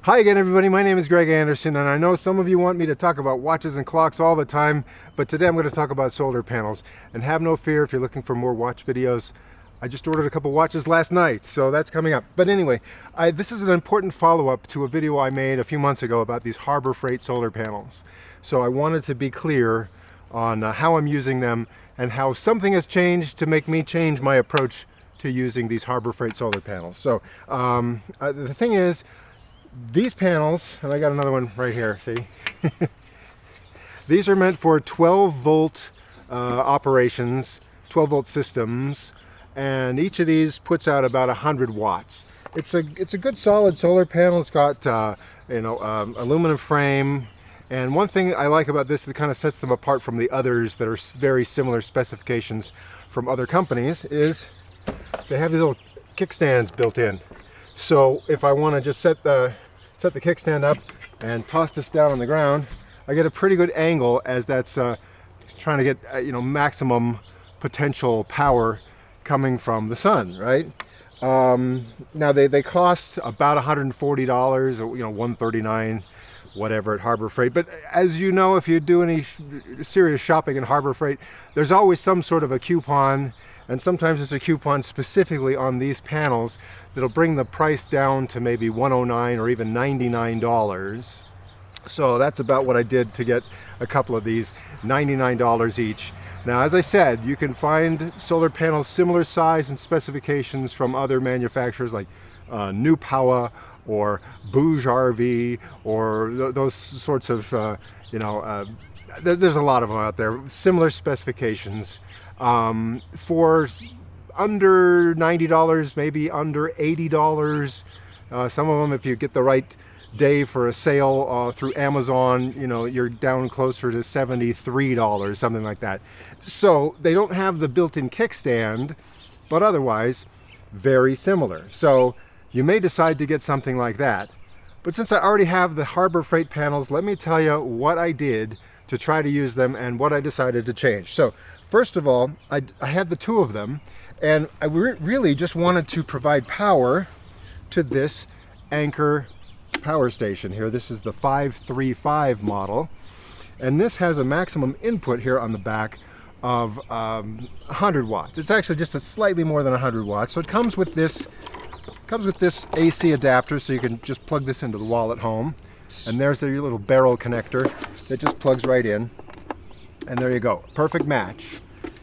Hi again, everybody. My name is Greg Anderson, and I know some of you want me to talk about watches and clocks all the time, but today I'm going to talk about solar panels. And have no fear if you're looking for more watch videos. I just ordered a couple watches last night, so that's coming up. But anyway, this is an important follow-up to a video I made a few months ago about these Harbor Freight solar panels. So I wanted to be clear on how I'm using them and how something has changed to make me change my approach to using these Harbor Freight solar panels. So the thing is, these panels, and I got another one right here, see? These are meant for 12 volt operations, 12 volt systems, and each of these puts out about 100 watts. It's a good solid solar panel. It's got aluminum frame, and one thing I like about this that kind of sets them apart from the others that are very similar specifications from other companies is they have these little kickstands built in. So if I want to just set the kickstand up and toss this down on the ground, I get a pretty good angle as that's trying to get maximum potential power coming from the sun, right? Now they cost about $140 or $139, whatever, at Harbor Freight. But as you know, if you do any serious shopping in Harbor Freight, there's always some sort of a coupon. And sometimes it's a coupon specifically on these panels that'll bring the price down to maybe $109 or even $99. So that's about what I did to get a couple of these, $99 each. Now, as I said, you can find solar panels similar size and specifications from other manufacturers like New Power or Bouge RV or those sorts of, there's a lot of them out there, similar specifications. For under $90, maybe under $80. Some of them, if you get the right day for a sale through Amazon, you're down closer to $73, something like that. So they don't have the built-in kickstand, but otherwise very similar. So you may decide to get something like that. But since I already have the Harbor Freight panels, let me tell you what I did to try to use them and what I decided to change. So first of all, I had the two of them, and I really just wanted to provide power to this Anker power station here. This is the 535 model, and this has a maximum input here on the back of 100 watts. It's actually just a slightly more than 100 watts. So it comes with this AC adapter, so you can just plug this into the wall at home. And there's your little barrel connector that just plugs right in. And there you go, perfect match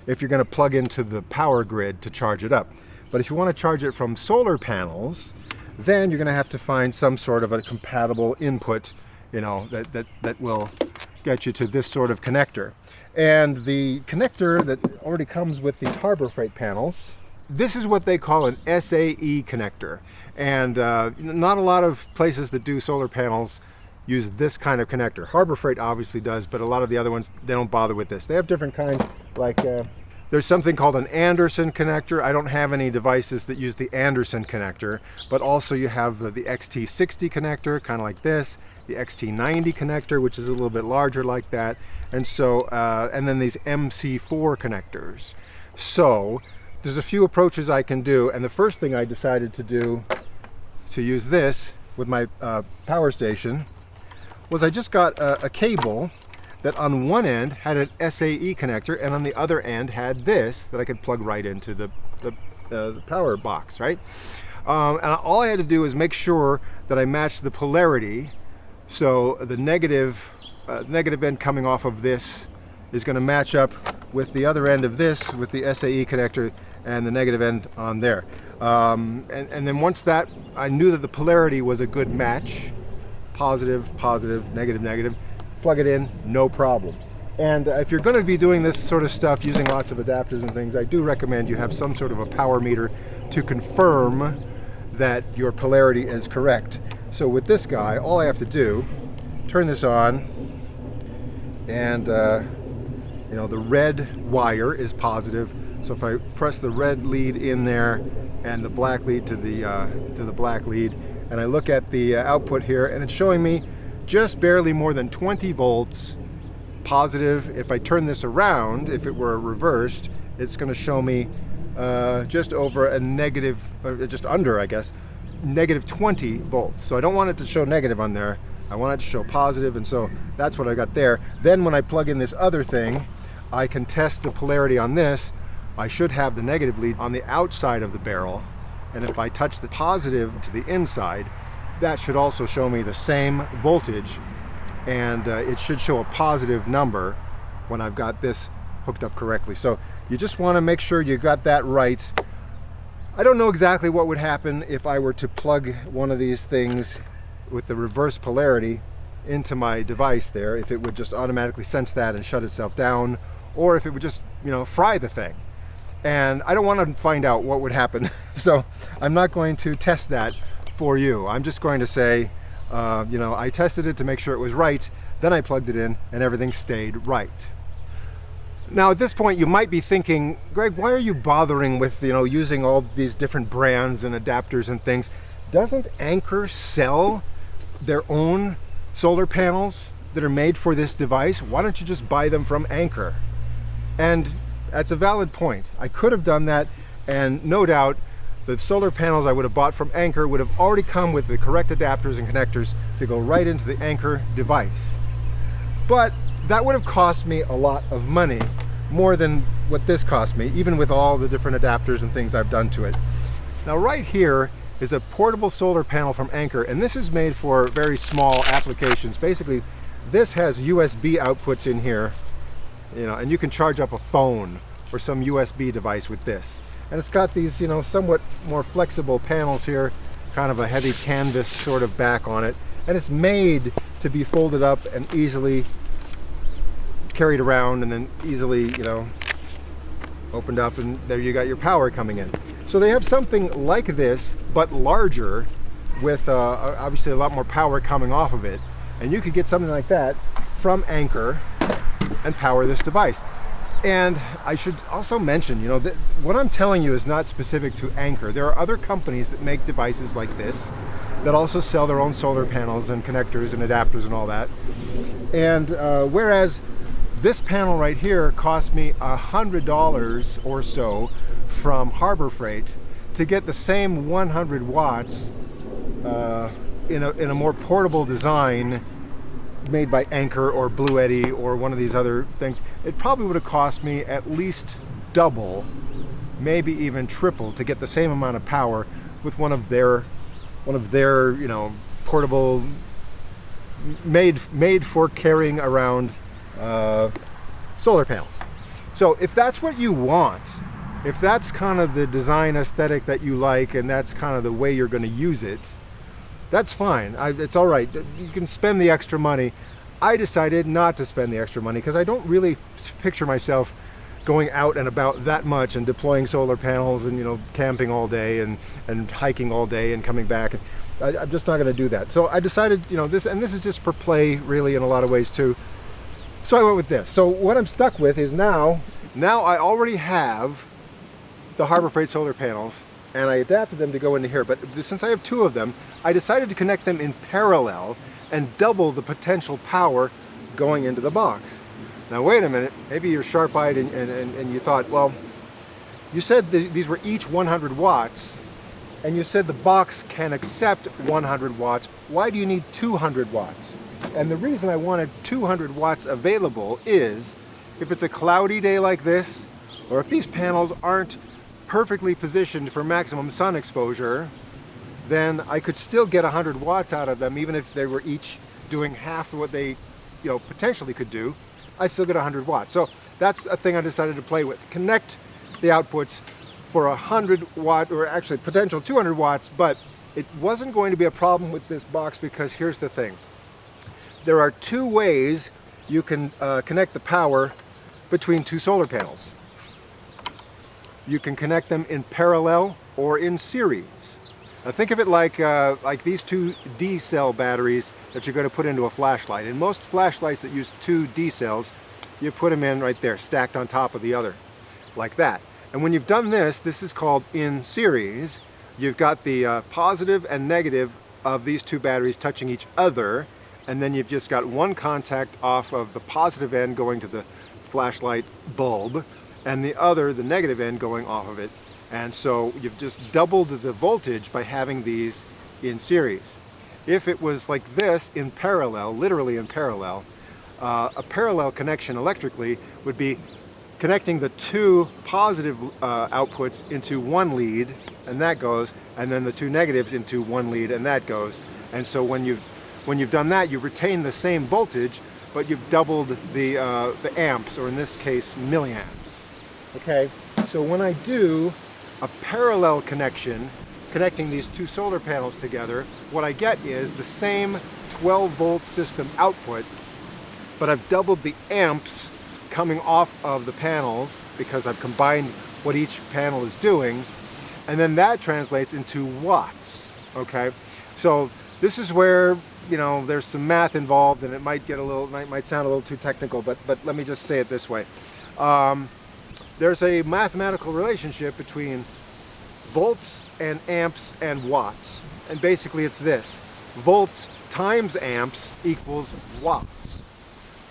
if you're going to plug into the power grid to charge it up. But if you want to charge it from solar panels, then you're going to have to find some sort of a compatible input, that will get you to this sort of connector. And the connector that already comes with these Harbor Freight panels, this is what they call an SAE connector. And not a lot of places that do solar panels use this kind of connector. Harbor Freight obviously does, but a lot of the other ones, they don't bother with this. They have different kinds, like there's something called an Anderson connector. I don't have any devices that use the Anderson connector, but also you have the XT60 connector, kind of like this, the XT90 connector, which is a little bit larger like that, and so and then these MC4 connectors. So there's a few approaches I can do, and the first thing I decided to do to use this with my power station was I just got a cable that on one end had an SAE connector, and on the other end had this that I could plug right into the power box, right? And all I had to do was make sure that I matched the polarity, so the negative end coming off of this is going to match up with the other end of this with the SAE connector and the negative end on there. And then once that, I knew that the polarity was a good match, positive, negative, negative, plug it in, no problem. And if you're going to be doing this sort of stuff using lots of adapters and things, I do recommend you have some sort of a power meter to confirm that your polarity is correct. So with this guy, all I have to do, turn this on, and the red wire is positive. So if I press the red lead in there and the black lead to the black lead, and I look at the output here, and it's showing me just barely more than 20 volts positive. If I turn this around, if it were reversed, it's going to show me just over a negative, or just under, I guess, negative 20 volts. So I don't want it to show negative on there. I want it to show positive, and so that's what I got there. Then when I plug in this other thing, I can test the polarity on this. I should have the negative lead on the outside of the barrel, and if I touch the positive to the inside, that should also show me the same voltage, and it should show a positive number when I've got this hooked up correctly. So you just want to make sure you got that right. I don't know exactly what would happen if I were to plug one of these things with the reverse polarity into my device there, if it would just automatically sense that and shut itself down, or if it would just, fry the thing. And I don't want to find out what would happen, so I'm not going to test that for you. I'm just going to say, I tested it to make sure it was right, then I plugged it in and everything stayed right. Now at this point you might be thinking, Greg, why are you bothering with using all these different brands and adapters and things? Doesn't Anker sell their own solar panels that are made for this device? Why don't you just buy them from Anker? And that's a valid point. I could have done that, and no doubt the solar panels I would have bought from Anker would have already come with the correct adapters and connectors to go right into the Anker device. But that would have cost me a lot of money, more than what this cost me, even with all the different adapters and things I've done to it. Now right here is a portable solar panel from Anker, and this is made for very small applications. Basically, this has USB outputs in here, and you can charge up a phone or some USB device with this. And it's got these, somewhat more flexible panels here, kind of a heavy canvas sort of back on it. And it's made to be folded up and easily carried around and then easily, opened up, and there you got your power coming in. So they have something like this, but larger, with obviously a lot more power coming off of it. And you could get something like that from Anker and power this device. And I should also mention, that what I'm telling you is not specific to Anker. There are other companies that make devices like this that also sell their own solar panels and connectors and adapters and all that. And whereas this panel right here cost me $100 or so from Harbor Freight to get the same 100 watts in a more portable design made by Anker or Blue Eddy or one of these other things, it probably would have cost me at least double, maybe even triple, to get the same amount of power with one of their portable, made for carrying around solar panels. So if that's what you want, if that's kind of the design aesthetic that you like, and that's kind of the way you're going to use it, that's fine. It's all right. You can spend the extra money. I decided not to spend the extra money because I don't really picture myself going out and about that much and deploying solar panels and camping all day and hiking all day and coming back. I'm just not going to do that. So I decided, this is just for play, really, in a lot of ways too. So I went with this. So what I'm stuck with is now I already have the Harbor Freight solar panels, and I adapted them to go into here. But since I have two of them, I decided to connect them in parallel and double the potential power going into the box. Now wait a minute, maybe you're sharp-eyed and you thought, well, you said these were each 100 watts, and you said the box can accept 100 watts. Why do you need 200 watts? And the reason I wanted 200 watts available is if it's a cloudy day like this, or if these panels aren't perfectly positioned for maximum sun exposure, then I could still get 100 watts out of them, even if they were each doing half of what they potentially could do. I still get 100 watts. So that's a thing I decided to play with. Connect the outputs for 100 watt, or actually potential 200 watts, but it wasn't going to be a problem with this box because here's the thing. There are two ways you can connect the power between two solar panels. You can connect them in parallel or in series. Now think of it like these two D-cell batteries that you're going to put into a flashlight. In most flashlights that use two D-cells, you put them in right there, stacked on top of the other, like that. And when you've done this is called in series. You've got the positive and negative of these two batteries touching each other, and then you've just got one contact off of the positive end going to the flashlight bulb, and the other, the negative end, going off of it And so you've just doubled the voltage by having these in series. If it was like this in parallel, literally in parallel, a parallel connection electrically would be connecting the two positive outputs into one lead, and that goes, and then the two negatives into one lead, and that goes. And so when you've done that, you retain the same voltage, but you've doubled the amps, or in this case, milliamps. Okay, so when I do a parallel connection, connecting these two solar panels together, what I get is the same 12-volt system output, but I've doubled the amps coming off of the panels because I've combined what each panel is doing, and then that translates into watts. Okay, so this is where, you know, there's some math involved, and it might get a little, might sound a little too technical, but let me just say it this way. There's a mathematical relationship between volts and amps and watts, and basically it's this: volts times amps equals watts.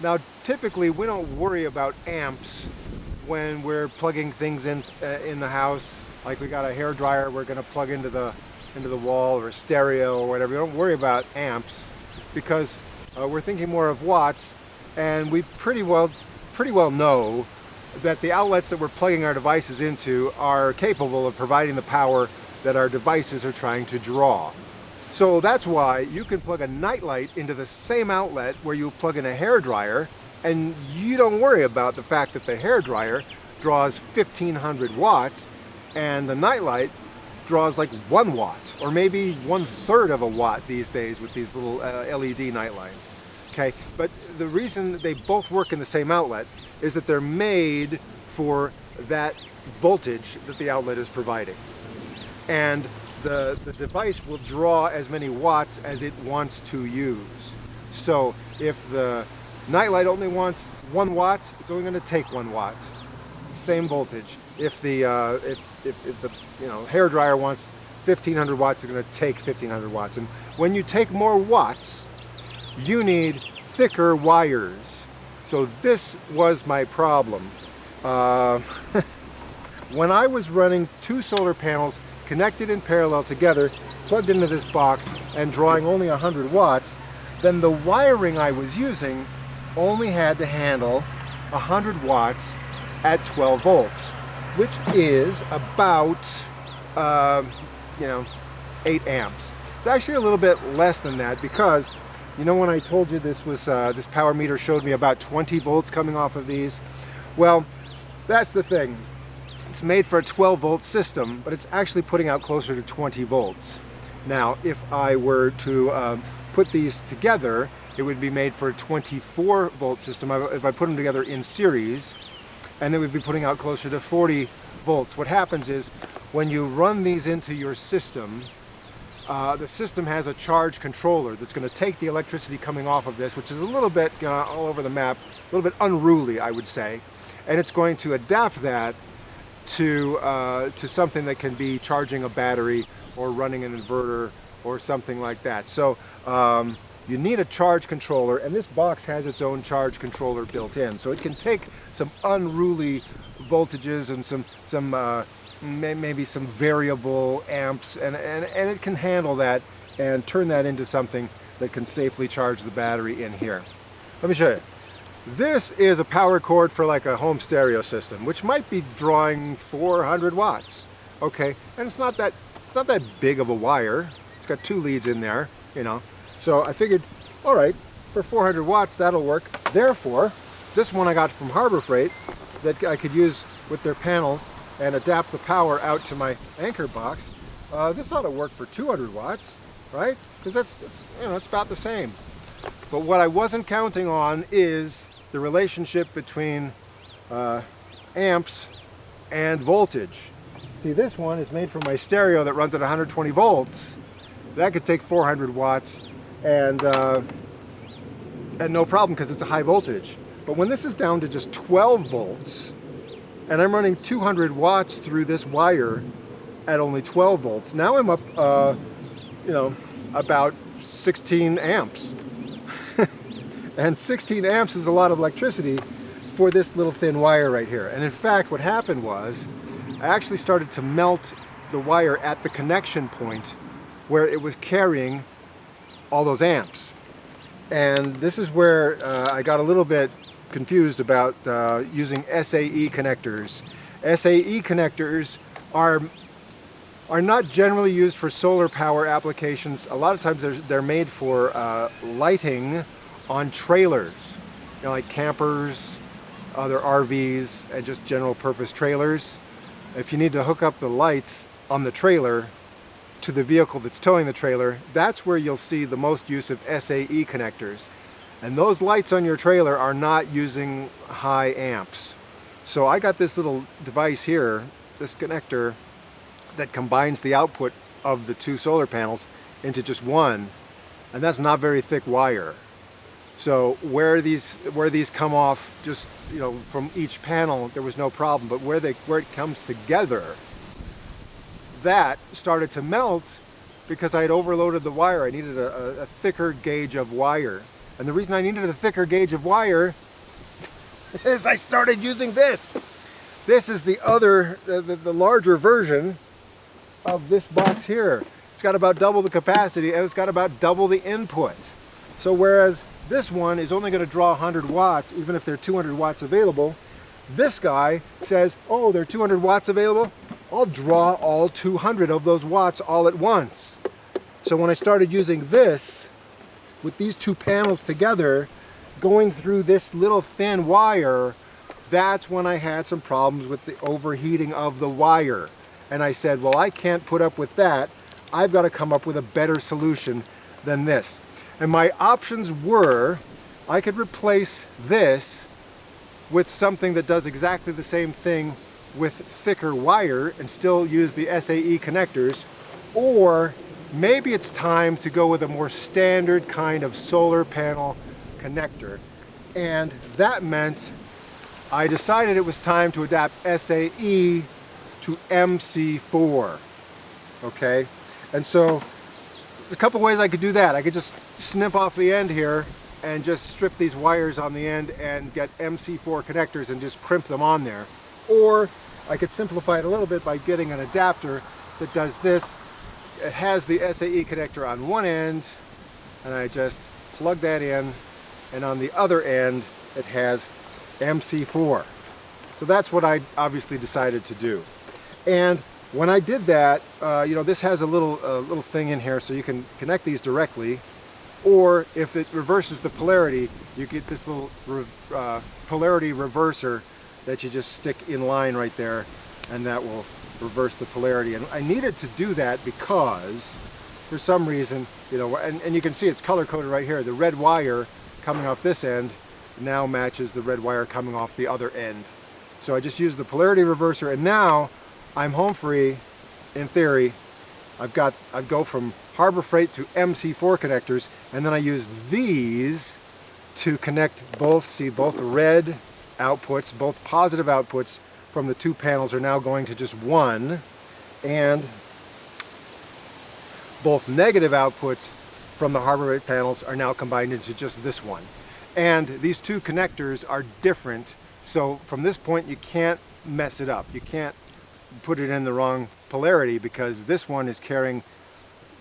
Now, typically we don't worry about amps when we're plugging things in the house. Like we got a hair dryer we're going to plug into the wall, or a stereo or whatever. We don't worry about amps because we're thinking more of watts, and we pretty well know that the outlets that we're plugging our devices into are capable of providing the power that our devices are trying to draw. So that's why you can plug a nightlight into the same outlet where you plug in a hair dryer, and you don't worry about the fact that the hair dryer draws 1500 watts and the nightlight draws like 1 watt, or maybe 1/3 of a watt these days with these little LED nightlights. Okay, but the reason they both work in the same outlet is that they're made for that voltage that the outlet is providing. And the device will draw as many watts as it wants to use. So if the nightlight only wants 1 watt, it's only going to take 1 watt. Same voltage. If the hair dryer wants 1500 watts, it's going to take 1500 watts. And when you take more watts, you need thicker wires. So this was my problem. When I was running 2 solar panels connected in parallel together, plugged into this box, and drawing only 100 watts, then the wiring I was using only had to handle 100 watts at 12 volts, which is about 8 amps. It's actually a little bit less than that, because you know when I told you this was this power meter showed me about 20 volts coming off of these? Well, that's the thing. It's made for a 12-volt system, but it's actually putting out closer to 20 volts. Now, if I were to put these together, it would be made for a 24-volt system if I put them together in series, and they would be putting out closer to 40 volts. What happens is, when you run these into your system, the system has a charge controller that's going to take the electricity coming off of this, which is a little bit all over the map, a little bit unruly, I would say, and it's going to adapt that to something that can be charging a battery or running an inverter or something like that. So you need a charge controller, and this box has its own charge controller built in, so it can take some unruly voltages and maybe some variable amps, and it can handle that and turn that into something that can safely charge the battery in here. Let me show you. This is a power cord for like a home stereo system, which might be drawing 400 watts. Okay, and it's not that big of a wire. It's got 2 leads in there, you know. So I figured, all right, for 400 watts that'll work. Therefore, this one I got from Harbor Freight that I could use with their panels and adapt the power out to my Anker box. This ought to work for 200 watts, right? Because it's about the same. But what I wasn't counting on is the relationship between amps and voltage. See, this one is made for my stereo that runs at 120 volts. That could take 400 watts and no problem, because it's a high voltage. But when this is down to just 12 volts, and I'm running 200 watts through this wire at only 12 volts, now I'm up, about 16 amps. And 16 amps is a lot of electricity for this little thin wire right here. And in fact, what happened was, I actually started to melt the wire at the connection point where it was carrying all those amps. And this is where I got a little bit confused about using SAE connectors. SAE connectors are not generally used for solar power applications. A lot of times they're made for lighting on trailers, you know, like campers, other RVs, and just general purpose trailers. If you need to hook up the lights on the trailer to the vehicle that's towing the trailer, that's where you'll see the most use of SAE connectors. And those lights on your trailer are not using high amps. So I got this little device here, this connector, that combines the output of the two solar panels into just one, and that's not very thick wire. So where these come off, just, you know, from each panel, there was no problem. But where it comes together, that started to melt because I had overloaded the wire. I needed a thicker gauge of wire. And the reason I needed a thicker gauge of wire is I started using this. This is the larger version of this box here. It's got about double the capacity and it's got about double the input. So whereas this one is only going to draw 100 watts, even if there are 200 watts available, this guy says, oh, there are 200 watts available? I'll draw all 200 of those watts all at once. So when I started using this, with these two panels together, going through this little thin wire, that's when I had some problems with the overheating of the wire. And I said, well, I can't put up with that. I've got to come up with a better solution than this. And my options were, I could replace this with something that does exactly the same thing with thicker wire and still use the SAE connectors, or maybe it's time to go with a more standard kind of solar panel connector. And that meant I decided it was time to adapt SAE to MC4. Okay? And so there's a couple ways I could do that. I could just snip off the end here and just strip these wires on the end and get MC4 connectors and just crimp them on there. Or I could simplify it a little bit by getting an adapter that does this. It has the SAE connector on one end, and I just plug that in, and on the other end it has MC4. So that's what I obviously decided to do. And when I did that, you know, this has a little thing in here so you can connect these directly, or if it reverses the polarity, you get this little polarity reverser that you just stick in line right there, and that will reverse the polarity. And I needed to do that because for some reason, you know, and you can see it's color coded right here. The red wire coming off this end now matches the red wire coming off the other end. So I just used the polarity reverser, and now I'm home free in theory. I go from Harbor Freight to MC4 connectors, and then I use these to connect both. See, both red outputs, both positive outputs from the two panels are now going to just one, and both negative outputs from the Harbor Freight panels are now combined into just this one. And these two connectors are different, so from this point you can't mess it up. You can't put it in the wrong polarity because this one is carrying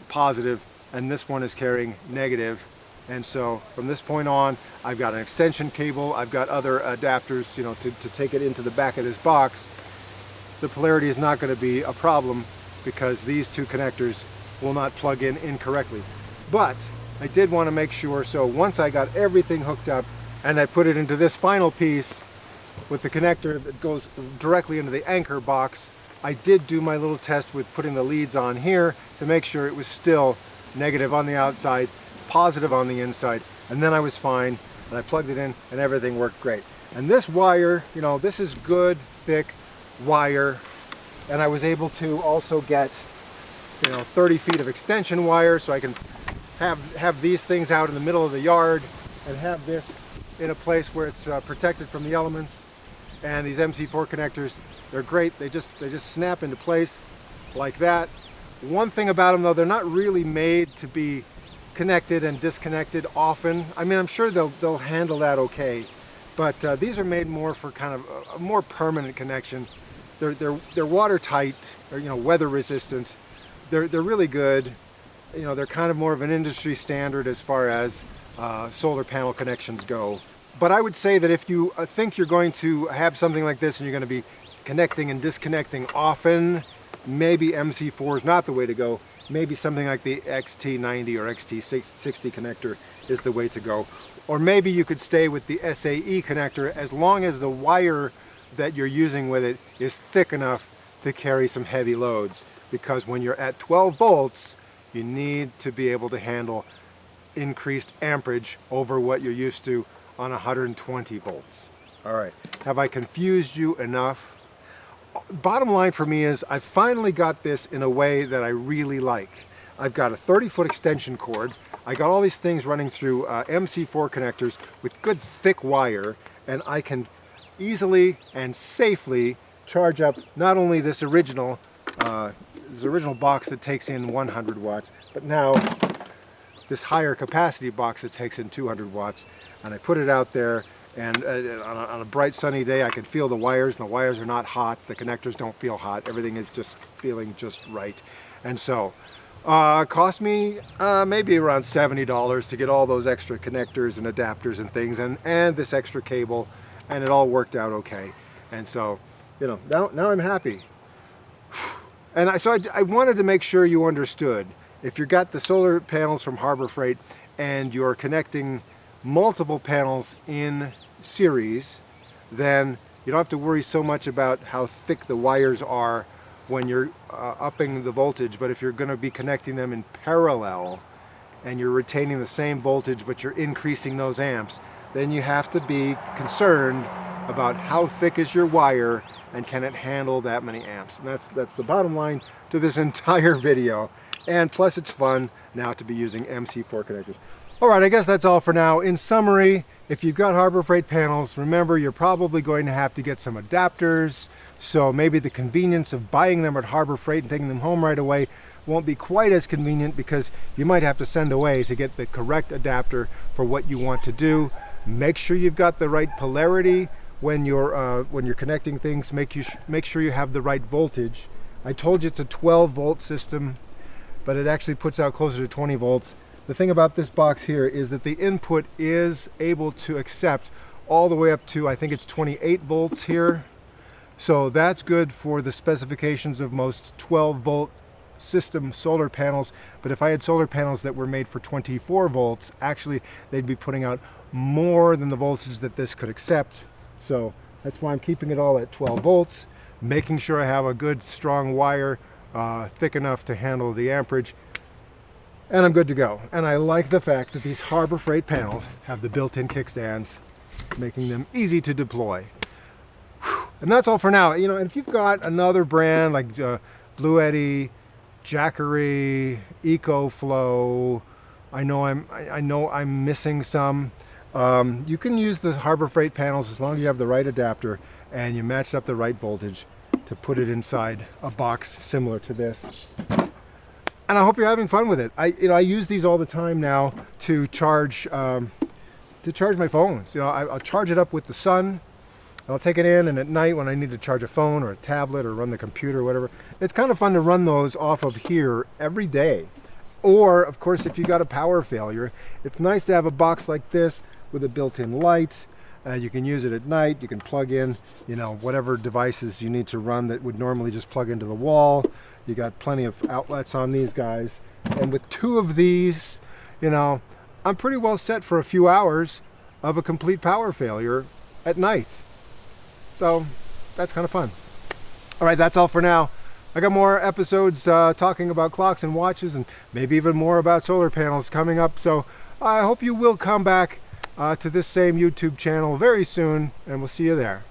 positive and this one is carrying negative. And so from this point on, I've got an extension cable, I've got other adapters, you know, to take it into the back of this box. The polarity is not going to be a problem because these two connectors will not plug in incorrectly. But I did want to make sure, so once I got everything hooked up and I put it into this final piece with the connector that goes directly into the Anker box, I did do my little test with putting the leads on here to make sure it was still negative on the outside, positive on the inside, and then I was fine, and I plugged it in and everything worked great. And this wire, you know, this is good thick wire, and I was able to also get, you know, 30 feet of extension wire, so I can have these things out in the middle of the yard and have this in a place where it's protected from the elements. And these MC4 connectors, they're great. They just snap into place like that. One thing about them though, they're not really made to be connected and disconnected often. I mean, I'm sure they'll handle that okay, but these are made more for kind of a more permanent connection. they're watertight, or weather resistant. They're really good. They're kind of more of an industry standard as far as solar panel connections go. But I would say that if you think you're going to have something like this and you're going to be connecting and disconnecting often, maybe MC4 is not the way to go. Maybe something like the XT90 or XT60 connector is the way to go. Or maybe you could stay with the SAE connector as long as the wire that you're using with it is thick enough to carry some heavy loads. Because when you're at 12 volts, you need to be able to handle increased amperage over what you're used to on 120 volts. All right, have I confused you enough? Bottom line for me is I finally got this in a way that I really like. I've got a 30-foot extension cord. I got all these things running through MC4 connectors with good thick wire, and I can easily and safely charge up not only this original box that takes in 100 watts, but now this higher capacity box that takes in 200 watts. And I put it out there, and on a bright sunny day I can feel the wires, and the wires are not hot, the connectors don't feel hot, everything is just feeling just right. And so it cost me maybe around $70 to get all those extra connectors and adapters and things, and this extra cable, and it all worked out okay. And so now I'm happy. And I wanted to make sure you understood, if you've got the solar panels from Harbor Freight and you're connecting multiple panels in series, then you don't have to worry so much about how thick the wires are when you're upping the voltage. But if you're going to be connecting them in parallel and you're retaining the same voltage but you're increasing those amps, then you have to be concerned about how thick is your wire and can it handle that many amps. And that's the bottom line to this entire video. And plus it's fun now to be using MC4 connectors. All right, I guess that's all for now. In summary, if you've got Harbor Freight panels, remember you're probably going to have to get some adapters. So maybe the convenience of buying them at Harbor Freight and taking them home right away won't be quite as convenient, because you might have to send away to get the correct adapter for what you want to do. Make sure you've got the right polarity when you're connecting things. Make sure you have the right voltage. I told you it's a 12 volt system, but it actually puts out closer to 20 volts. The thing about this box here is that the input is able to accept all the way up to, I think it's 28 volts here. So that's good for the specifications of most 12 volt system solar panels. But if I had solar panels that were made for 24 volts, actually they'd be putting out more than the voltage that this could accept. So that's why I'm keeping it all at 12 volts, making sure I have a good strong wire, thick enough to handle the amperage, and I'm good to go. And I like the fact that these Harbor Freight panels have the built-in kickstands, making them easy to deploy. And that's all for now. And if you've got another brand like Blue Eddy, Jackery, EcoFlow, I know I'm missing some. You can use the Harbor Freight panels as long as you have the right adapter and you match up the right voltage to put it inside a box similar to this. And I hope you're having fun with it. I use these all the time now to charge my phones. I'll charge it up with the sun. I'll take it in, and at night when I need to charge a phone or a tablet or run the computer or whatever, it's kind of fun to run those off of here every day. Or, of course, if you got a power failure, it's nice to have a box like this with a built-in light. You can use it at night. You can plug in, whatever devices you need to run that would normally just plug into the wall. You got plenty of outlets on these guys. And with two of these, I'm pretty well set for a few hours of a complete power failure at night. So that's kind of fun. All right, that's all for now. I got more episodes talking about clocks and watches, and maybe even more about solar panels coming up. So I hope you will come back to this same YouTube channel very soon, and we'll see you there.